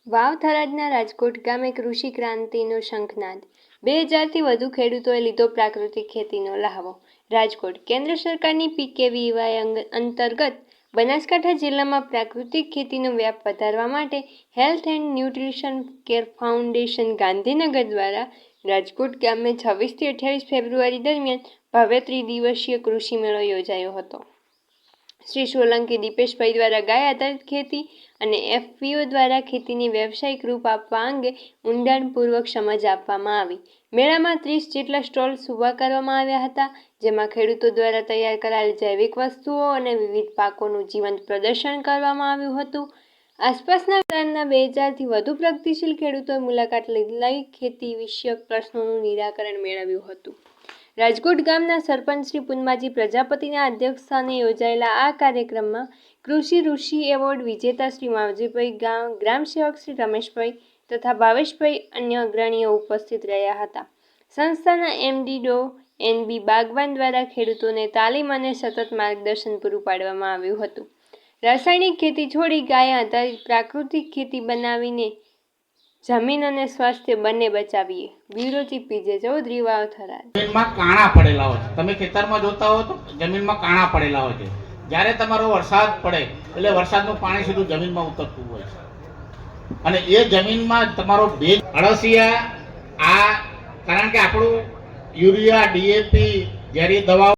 વાવ થરાદના રાજકોટ ગામે કૃષિ ક્રાંતિનો શંખનાદ 2000થી વધુ ખેડૂતોએ લીધો પ્રાકૃતિક ખેતીનો લહાવો। રાજકોટ કેન્દ્ર સરકારની PKVY અંતર્ગત બનાસકાંઠા જિલ્લામાં પ્રાકૃતિક ખેતીનો વ્યાપ વધારવા માટે health and nutrition care foundation Gandhinagar દ્વારા રાજકોટ ગામે 26થી 28 ફેબ્રુઆરી દરમિયાન ભવ્ય ત્રિદિવસીય કૃષિ મેળો યોજાયો હતો। શ્રી સોલંકી દીપેશભાઈ દ્વારા ગાય આધારિત ખેતી અને FPO દ્વારા ખેતીને વ્યવસાયિક રૂપ આપવા અંગે ઊંડાણપૂર્વક સમજ આપવામાં આવી। મેળામાં 30 જેટલા સ્ટોલ્સ ઊભા કરવામાં આવ્યા હતા, જેમાં ખેડૂતો દ્વારા તૈયાર કરાયેલ જૈવિક વસ્તુઓ અને વિવિધ પાકોનું જીવંત પ્રદર્શન કરવામાં આવ્યું હતું। આસપાસના વિસ્તારના 2000થી વધુ પ્રગતિશીલ ખેડૂતોએ મુલાકાત લઈ ખેતી વિષયક પ્રશ્નોનું નિરાકરણ મેળવ્યું હતું। રાજકોટ ગામના સરપંચ શ્રી પુન્માજી પ્રજાપતિના અધ્યક્ષસ્થાને યોજાયેલા આ કાર્યક્રમમાં કૃષિ ઋષિ એવોર્ડ વિજેતા શ્રી માવજીભાઈ, ગ્રામ સેવક શ્રી રમેશભાઈ તથા ભાવેશભાઈ અન્ય અગ્રણીઓ ઉપસ્થિત રહ્યા હતા। સંસ્થાના MD ડો NB બાગવાન દ્વારા ખેડૂતોને તાલીમ અને સતત માર્ગદર્શન પૂરું પાડવામાં આવ્યું હતું। રાસાયણિક ખેતી છોડી ગાય આધારિત પ્રાકૃતિક ખેતી બનાવીને જમીન અને સ્વાસ્થ્ય બંને બચાવીએ। Bureau chief PJ Chaudhary, Vav Tharad. જમીનમાં કાણા પડેલા હોય છે, તમે ખેતરમાં જોતા હો તો જમીનમાં કાણા પડેલા હોય છે। જ્યારે તમારો વરસાદ પડે એટલે વરસાદનું પાણી સીધું જમીનમાં ઉતરતું હોય છે અને એ જમીનમાં તમારો ભેજ અળસિયા કારણ કે આપણું યુરિયા DAP ઝેરી દવાઓ